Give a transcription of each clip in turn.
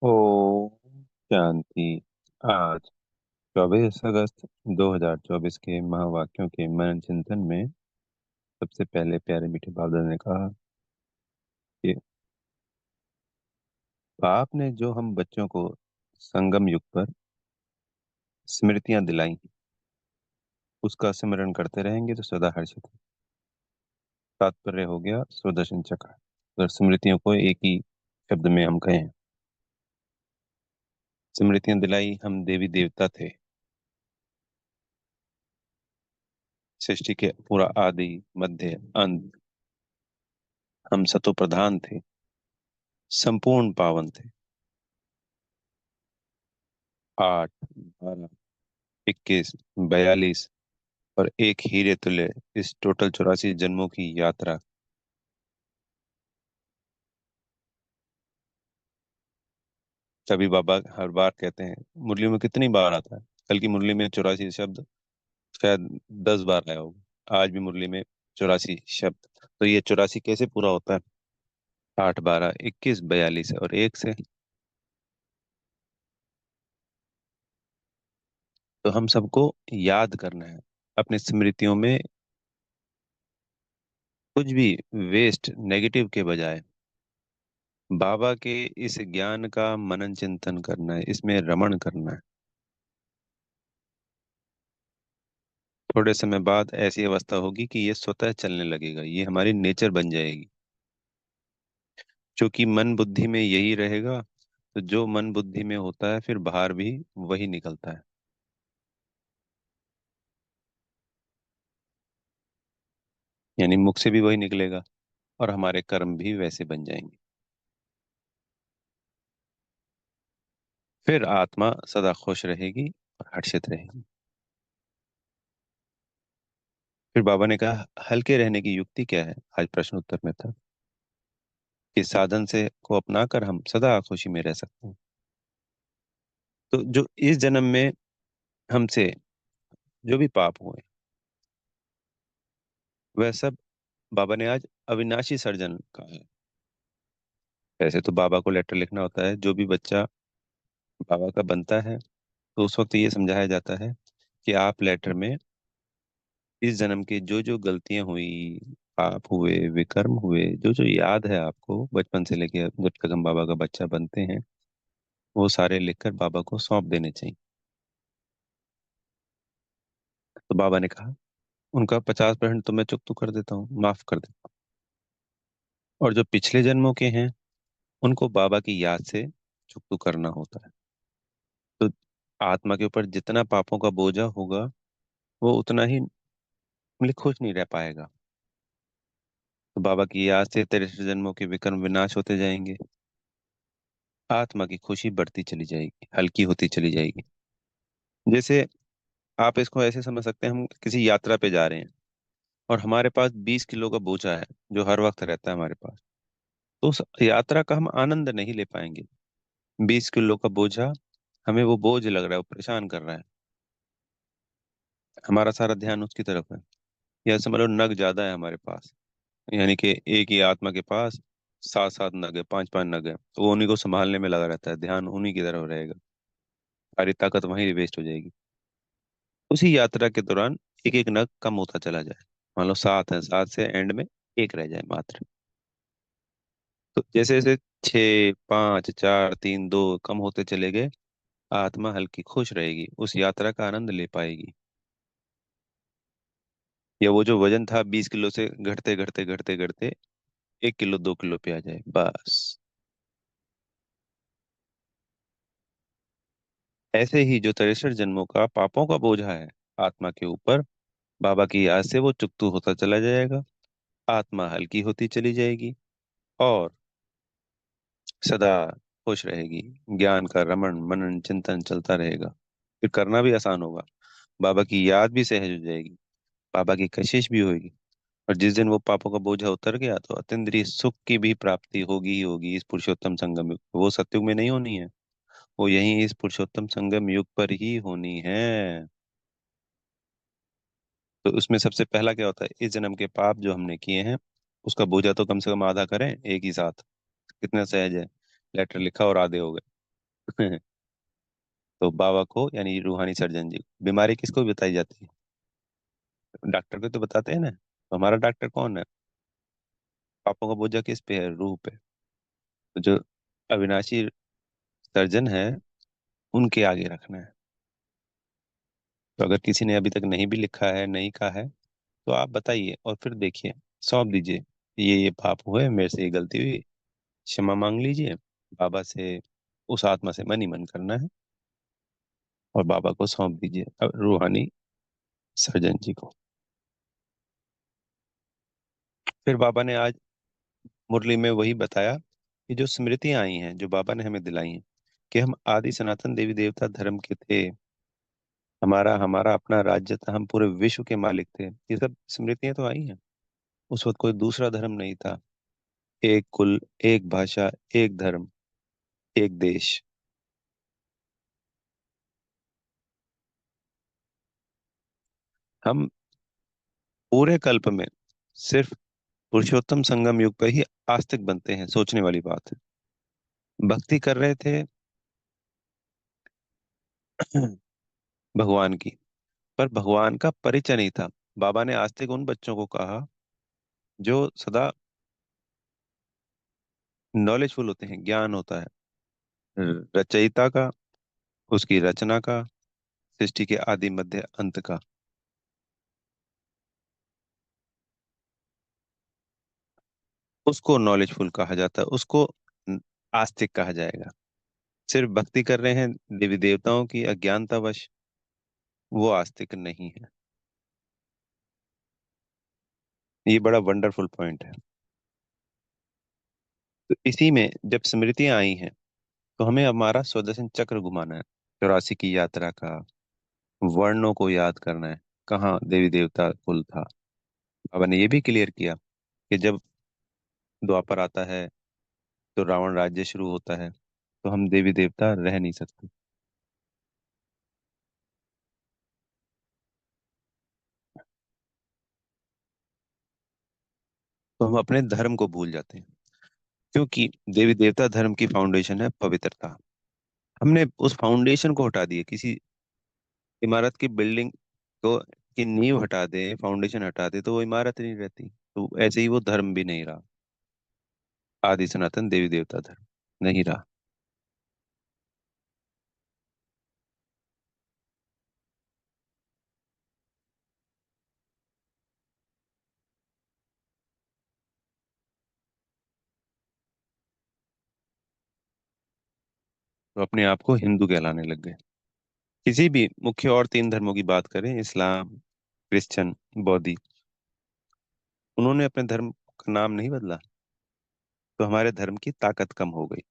ओम शांति। आज 24 अगस्त 2024 के महावाक्यों के मनन चिंतन में सबसे पहले प्यारे मीठे बाप दादा ने कहा कि बाप ने जो हम बच्चों को संगम युग पर स्मृतियां दिलाई उसका स्मरण करते रहेंगे तो सदा हर्षित हैं। तात्पर्य हो गया सुदर्शन चक्र। अगर स्मृतियों को एक ही शब्द में हम कहें, स्मृतियां दिलाई हम देवी देवता थे। सृष्टि के पूरा आदि मध्य अंत हम सतो प्रधान थे, संपूर्ण पावन थे। 8, 12, 21, 42 और एक हीरे तुल्य इस टोटल 84 जन्मों की यात्रा। तभी बाबा हर बार कहते हैं, मुरली में कितनी बार आता है? कल की मुरली में 84 शब्द शायद 10 बार आया होगा, आज भी मुरली में 84 शब्द। तो ये 84 कैसे पूरा होता है? 8, 12, 21, 42 और एक से। तो हम सबको याद करना है अपनी स्मृतियों में कुछ भी वेस्ट नेगेटिव के बजाय बाबा के इस ज्ञान का मनन चिंतन करना है, इसमें रमण करना है। थोड़े समय बाद ऐसी अवस्था होगी कि ये स्वतः चलने लगेगा, ये हमारी नेचर बन जाएगी। क्योंकि मन बुद्धि में यही रहेगा, तो जो मन बुद्धि में होता है फिर बाहर भी वही निकलता है। यानी मुख से भी वही निकलेगा और हमारे कर्म भी वैसे बन जाएंगे। फिर आत्मा सदा खुश रहेगी और हर्षित रहेगी। फिर बाबा ने कहा, हल्के रहने की युक्ति क्या है? आज प्रश्न उत्तर में था कि साधन से को अपनाकर हम सदा खुशी में रह सकते हैं। तो जो इस जन्म में हमसे जो भी पाप हुए वह सब बाबा ने आज अविनाशी सर्जन कहा है। वैसे तो बाबा को लेटर लिखना होता है, जो भी बच्चा बाबा का बनता है तो उस वक्त ये समझाया जाता है कि आप लेटर में इस जन्म की जो जो गलतियां हुई, पाप हुए, विकर्म हुए, जो जो याद है आपको बचपन से लेके जब तक हम बाबा का बच्चा बनते हैं, वो सारे लिखकर बाबा को सौंप देने चाहिए। तो बाबा ने कहा, उनका 50% तो मैं चुकता कर देता हूँ, माफ कर देता हूँ, और जो पिछले जन्मों के हैं उनको बाबा की याद से चुकता करना होता है। तो आत्मा के ऊपर जितना पापों का बोझा होगा वो उतना ही मतलब खुश नहीं रह पाएगा। तो बाबा की याद से 63 जन्मों के विकर्म विनाश होते जाएंगे, आत्मा की खुशी बढ़ती चली जाएगी, हल्की होती चली जाएगी। जैसे आप इसको ऐसे समझ सकते हैं, हम किसी यात्रा पे जा रहे हैं और हमारे पास 20 किलो का बोझा है जो हर वक्त रहता है हमारे पास। तो उस यात्रा का हम आनंद नहीं ले पाएंगे। 20 किलो का बोझा, हमें वो बोझ लग रहा है, वो परेशान कर रहा है, हमारा सारा ध्यान उसकी तरफ है। या समझ लो नग ज्यादा है हमारे पास, यानी कि एक ही आत्मा के पास 7 7 नग है, 5 5 नग है, तो वो उन्हीं को संभालने में लगा रहता है, ध्यान उन्हीं की तरफ रहेगा, सारी ताकत वहीं वेस्ट हो जाएगी। उसी यात्रा के दौरान एक एक नग कम होता चला जाए। मान लो 7 है, 7 से एंड में एक रह जाए मात्र। तो जैसे जैसे 6 5 4 3 2 कम होते चले गए, आत्मा हल्की खुश रहेगी, उस यात्रा का आनंद ले पाएगी। या वो जो वजन था 20 किलो से घटते घटते घटते घटते 1 किलो 2 किलो पे आ जाए बस। ऐसे ही जो 63 जन्मों का पापों का बोझा है आत्मा के ऊपर, बाबा की याद से वो चुकतू होता चला जाएगा, आत्मा हल्की होती चली जाएगी और सदा खुश रहेगी। ज्ञान का रमण मनन चिंतन चलता रहेगा, फिर करना भी आसान होगा, बाबा की याद भी सहज हो जाएगी, बाबा की कशिश भी होगी। और जिस दिन वो पापों का बोझा उतर गया तो अतीन्द्रिय सुख की भी प्राप्ति होगी ही होगी इस पुरुषोत्तम संगम युग। वो सतयुग में नहीं होनी है, वो यहीं इस पुरुषोत्तम संगम युग पर ही होनी है। तो उसमें सबसे पहला क्या होता है, इस जन्म के पाप जो हमने किए हैं उसका बोझा तो कम से कम आधा करें एक ही साथ। कितना सहज है, लेटर लिखा और आधे हो गए। तो बाबा को यानी रूहानी सर्जन जी को बीमारी किसको बताई जाती है? डॉक्टर को तो बताते हैं ना, तो हमारा डॉक्टर कौन है? पापों का बोझा किस पे है? रूह पे। तो जो अविनाशी सर्जन है, उनके आगे रखना है। तो अगर किसी ने अभी तक नहीं भी लिखा है, नहीं कहा है, तो आप बताइए और फिर देखिए, सौंप दीजिए, ये पाप हुए, मेरे से ये गलती हुई, क्षमा मांग लीजिए बाबा से। उस आत्मा से मन ही मन करना है और बाबा को सौंप दीजिए, अब रूहानी सर्जन जी को। फिर बाबा ने आज मुरली में वही बताया कि जो स्मृतियां आई हैं, जो बाबा ने हमें दिलाई हैं, कि हम आदि सनातन देवी देवता धर्म के थे, हमारा हमारा अपना राज्य था, हम पूरे विश्व के मालिक थे, ये सब स्मृतियां तो आई हैं। उस वक्त कोई दूसरा धर्म नहीं था। एक कुल, एक भाषा, एक धर्म, एक देश। हम पूरे कल्प में सिर्फ पुरुषोत्तम संगम युग पर ही आस्तिक बनते हैं, सोचने वाली बात है। भक्ति कर रहे थे भगवान की, पर भगवान का परिचय नहीं था। बाबा ने आस्तिक उन बच्चों को कहा जो सदा नॉलेजफुल होते हैं, ज्ञान होता है रचयिता का, उसकी रचना का, सृष्टि के आदि मध्य अंत का। उसको नॉलेजफुल कहा जाता है, उसको आस्तिक कहा जाएगा। सिर्फ भक्ति कर रहे हैं देवी देवताओं की अज्ञानतावश, वो आस्तिक नहीं है। ये बड़ा वंडरफुल पॉइंट है। तो इसी में जब स्मृतियां आई हैं, तो हमें हमारा स्वदर्शन चक्र घुमाना है, 84 की यात्रा का, वर्णों को याद करना है, कहाँ देवी देवता कुल था। बाबा ने ये भी क्लियर किया कि जब द्वापर आता है तो रावण राज्य शुरू होता है, तो हम देवी देवता रह नहीं सकते। तो हम अपने धर्म को भूल जाते हैं, क्योंकि देवी देवता धर्म की फाउंडेशन है पवित्रता। हमने उस फाउंडेशन को हटा दिया। किसी इमारत की बिल्डिंग को की नींव हटा दे, फाउंडेशन हटा दे, तो वो इमारत नहीं रहती। तो ऐसे ही वो धर्म भी नहीं रहा, आदि सनातन देवी देवता धर्म नहीं रहा। तो अपने आप को हिंदू कहलाने लग गए। किसी भी मुख्य और तीन धर्मों की बात करें, इस्लाम, क्रिश्चियन, बौद्धी, उन्होंने अपने धर्म का नाम नहीं बदला, तो हमारे धर्म की ताकत कम हो गई।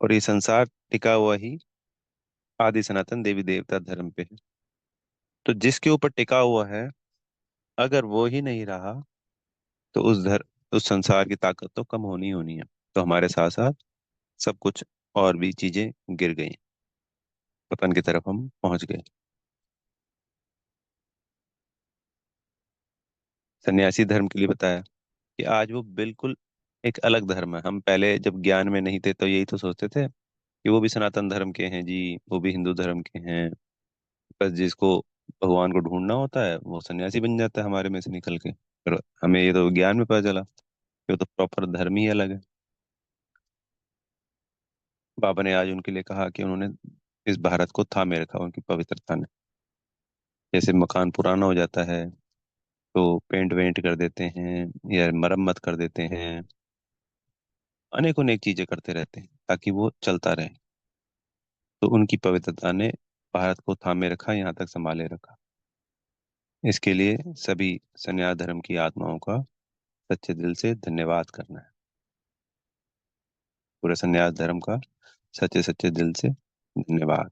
और ये संसार टिका हुआ ही आदि सनातन देवी देवता धर्म पे है। तो जिसके ऊपर टिका हुआ है, अगर वो ही नहीं रहा, तो उस संसार की ताकत तो कम होनी ही होनी है। तो हमारे साथ साथ सब कुछ और भी चीजें गिर गई, पतन की तरफ हम पहुंच गए। सन्यासी धर्म के लिए बताया कि आज वो बिल्कुल एक अलग धर्म है। हम पहले जब ज्ञान में नहीं थे, तो यही तो सोचते थे कि वो भी सनातन धर्म के हैं जी, वो भी हिंदू धर्म के हैं। बस जिसको भगवान को ढूंढना होता है, वो सन्यासी बन जाता है हमारे में से निकल के। पर हमें ये तो ज्ञान में पता चला कि वो तो प्रॉपर धर्म ही अलग है। बाबा ने आज उनके लिए कहा कि उन्होंने इस भारत को थामे रखा उनकी पवित्रता ने। जैसे मकान पुराना हो जाता है, तो पेंट वेंट कर देते हैं या मरम्मत कर देते हैं, अनेकों अनेक चीजें करते रहते हैं ताकि वो चलता रहे। तो उनकी पवित्रता ने भारत को थामे रखा, यहाँ तक संभाले रखा। इसके लिए सभी सन्यास धर्म की आत्माओं का सच्चे दिल से धन्यवाद करना है। पूरे सन्यास धर्म का सच्चे सच्चे दिल से धन्यवाद।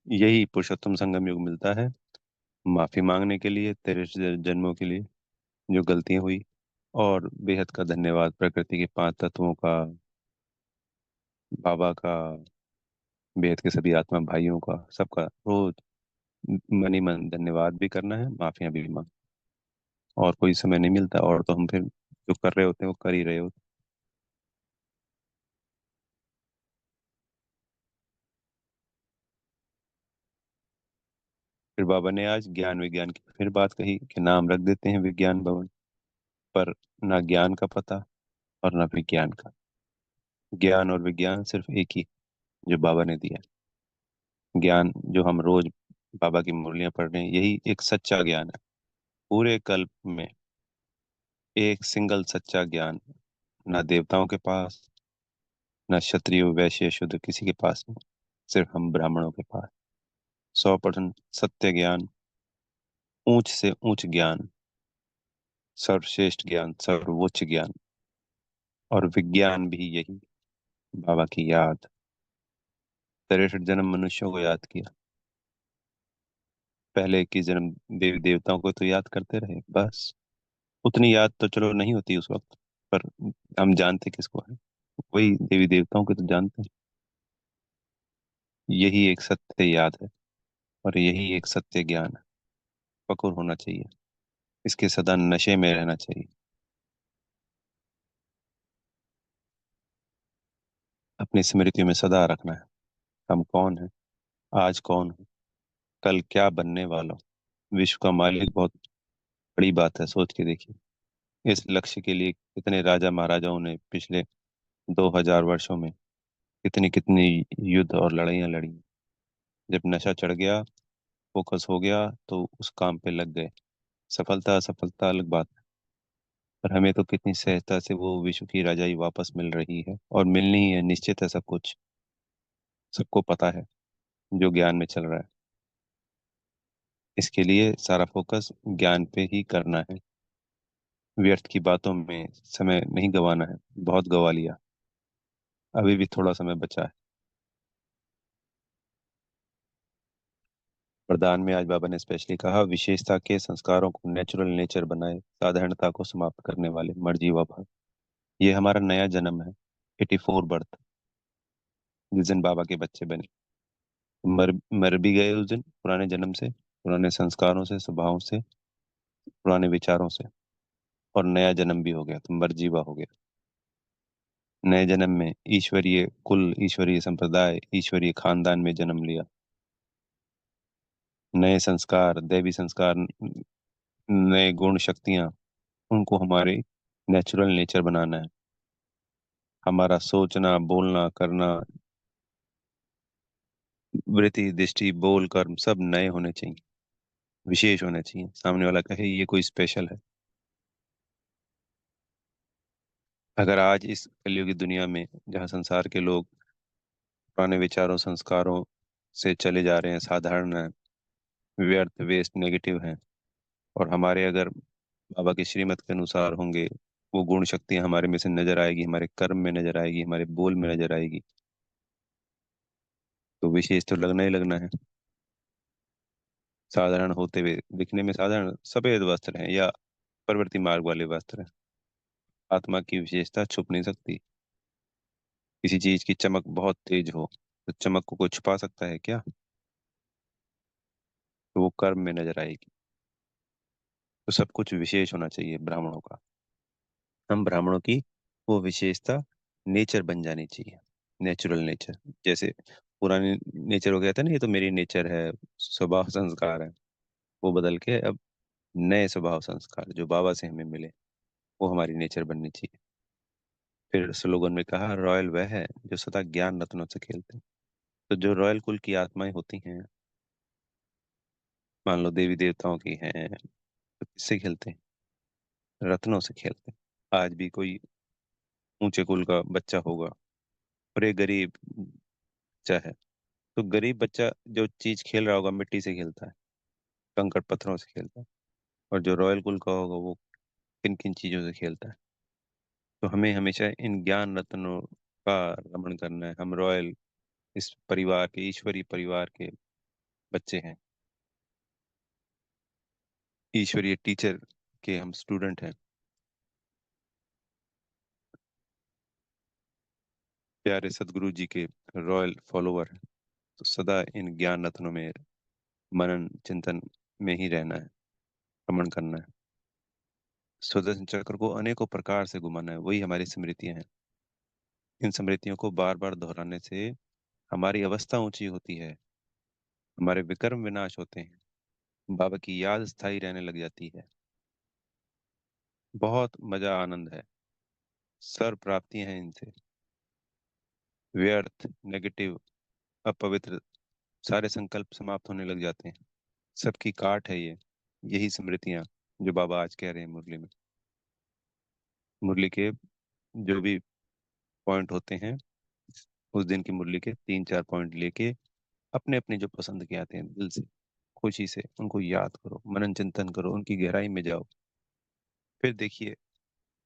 यही पुरुषोत्तम संगम युग मिलता है, माफी मांगने के लिए तेरे जन्मों के लिए जो गलतियां हुई, और बेहद का धन्यवाद प्रकृति के पांच तत्वों का, बाबा का, बेहद के सभी आत्मा भाइयों का, सबका रोज मनी मन धन्यवाद भी करना है, माफिया भी मांग। और कोई समय नहीं मिलता, और तो हम फिर जो कर रहे होते हैं वो कर ही रहे होते हैं। फिर बाबा ने आज ज्ञान विज्ञान की फिर बात कही कि नाम रख देते हैं विज्ञान भवन, पर ना ज्ञान का पता और ना विज्ञान का। ज्ञान और विज्ञान सिर्फ एक ही जो बाबा ने दिया। ज्ञान जो हम रोज बाबा की मुरलियां पढ़ रहे हैं, यही एक सच्चा ज्ञान है। पूरे कल्प में एक सिंगल सच्चा ज्ञान, ना देवताओं के पास, ना क्षत्रिय वैश्य शूद्र किसी के पास नहीं, सिर्फ हम ब्राह्मणों के पास। 100% सत्य ज्ञान, ऊंच से ऊंच ज्ञान, सर्वश्रेष्ठ ज्ञान, सर्वोच्च ज्ञान। और विज्ञान भी यही, बाबा की याद। 63 जन्म मनुष्यों को याद किया, पहले की जन्म देवी देवताओं को तो याद करते रहे बस। उतनी याद तो चलो नहीं होती उस वक्त, पर हम जानते किसको है, वही देवी देवताओं को तो जानते हैं। यही एक सत्य याद है, और यही एक सत्य ज्ञान है। पक्र होना चाहिए, इसके सदा नशे में रहना चाहिए। अपनी स्मृतियों में सदा रखना है, हम कौन है, आज कौन है, कल क्या बनने वाला हूं। विश्व का मालिक बहुत बड़ी बात है, सोच के देखिए। इस लक्ष्य के लिए कितने राजा महाराजाओं ने पिछले 2000 वर्षों में कितनी कितनी युद्ध और लड़ाइयाँ लड़ी। जब नशा चढ़ गया, फोकस हो गया, तो उस काम पे लग गए। सफलता असफलता अलग बात है, पर हमें तो कितनी सहजता से वो विश्व की राजाई वापस मिल रही है, और मिलनी ही है, निश्चित है। सब कुछ सबको पता है जो ज्ञान में चल रहा है। इसके लिए सारा फोकस ज्ञान पे ही करना है। व्यर्थ की बातों में समय नहीं गंवाना है, बहुत गंवा लिया, अभी भी थोड़ा समय बचा है। वरदान में आज बाबा ने स्पेशली कहा, विशेषता के संस्कारों को नेचुरल नेचर बनाए, साधारणता को समाप्त करने वाले मर्जीवा भाव। ये हमारा नया जन्म है, 84 बर्थ, जिस दिन बाबा के बच्चे बने। मर मर भी गए उस दिन, पुराने जन्म से, पुराने संस्कारों से, स्वभावों से, पुराने विचारों से। और नया जन्म भी हो गया, तो मर्जीवा हो गया। नए जन्म में ईश्वरीय कुल, ईश्वरीय संप्रदाय, ईश्वरीय खानदान में जन्म लिया। नए संस्कार, दैवी संस्कार, नए गुण शक्तियां, उनको हमारे नेचुरल नेचर बनाना है। हमारा सोचना, बोलना, करना, वृत्ति, दृष्टि, बोल, कर्म सब नए होने चाहिए, विशेष होने चाहिए। सामने वाला कहे ये कोई स्पेशल है। अगर आज इस कलयुगी दुनिया में, जहाँ संसार के लोग पुराने विचारों संस्कारों से चले जा रहे हैं, साधारण हैं, व्यर्थ वेस्ट नेगेटिव हैं, और हमारे अगर बाबा की श्रीमत के अनुसार होंगे, वो गुण शक्तियां हमारे में से नजर आएगी, हमारे कर्म में नजर आएगी, हमारे बोल में नजर आएगी, तो विशेष तो लगना ही लगना है। साधारण होते हुए, दिखने में साधारण सफेद वस्त्र हैं या प्रवृत्ति मार्ग वाले वस्त्र हैं, आत्मा की विशेषता छुप नहीं सकती। किसी चीज की चमक बहुत तेज हो, तो चमक को कोई छुपा सकता है क्या? तो वो कर्म में नजर आएगी। तो सब कुछ विशेष होना चाहिए ब्राह्मणों का। हम ब्राह्मणों की वो विशेषता नेचर बन जानी चाहिए, नेचुरल नेचर। जैसे पुराने नेचर हो गया था ना, ये तो मेरी नेचर है, स्वभाव संस्कार है, वो बदल के अब नए स्वभाव संस्कार जो बाबा से हमें मिले, वो हमारी नेचर बननी चाहिए। फिर स्लोगन में कहा, रॉयल वह है जो सदा ज्ञान रत्नों से खेलते हैं। तो जो रॉयल कुल की आत्माएं होती हैं, मान लो देवी देवताओं की हैं, तो किससे खेलते हैं? रत्नों से खेलते हैं। आज भी कोई ऊंचे कुल का बच्चा होगा, और एक गरीब बच्चा है, तो गरीब बच्चा जो चीज खेल रहा होगा, मिट्टी से खेलता है, कंकड़ पत्थरों से खेलता है। और जो रॉयल कुल का होगा, वो किन किन चीजों से खेलता है। तो हमें हमेशा इन ज्ञान रत्नों का रमण करना है। हम रॉयल, इस परिवार के, ईश्वरीय परिवार के बच्चे हैं, ईश्वरीय टीचर के हम स्टूडेंट हैं, प्यारे सदगुरु जी के रॉयल फॉलोवर हैं। तो सदा इन ज्ञान रत्नों में मनन चिंतन में ही रहना है, रमण करना है। सुदर्शन चक्र को अनेकों प्रकार से घुमाना है, वही हमारी स्मृतियां हैं। इन स्मृतियों को बार बार दोहराने से हमारी अवस्था ऊंची होती है, हमारे विकर्म विनाश होते हैं, बाबा की याद स्थायी रहने लग जाती है। बहुत मजा आनंद है, सर्व प्राप्तियां हैं इनसे। व्यर्थ, नेगेटिव, अपवित्र सारे संकल्प समाप्त होने लग जाते हैं। सबकी काट है ये, यही स्मृतियां जो बाबा आज कह रहे हैं मुरली में। मुरली के जो भी पॉइंट होते हैं, उस दिन की मुरली के 3-4 पॉइंट लेके अपने अपने जो पसंद के आते हैं दिल से, खुशी से उनको याद करो, मनन चिंतन करो, उनकी गहराई में जाओ। फिर देखिए,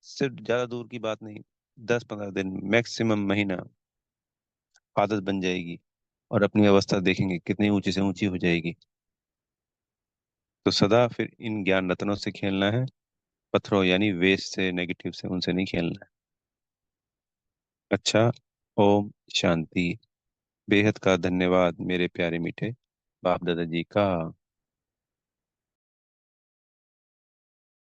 सिर्फ ज्यादा दूर की बात नहीं, 10-15 दिन, मैक्सिमम महीना आदत बन जाएगी, और अपनी अवस्था देखेंगे कितनी ऊंची से ऊंची हो जाएगी। तो सदा फिर इन ज्ञान रत्नों से खेलना है, पत्थरों यानी वेस्ट से, नेगेटिव से, उनसे नहीं खेलना है। अच्छा। ओम शांति। बेहद का धन्यवाद मेरे प्यारे मीठे बाप दादा जी का।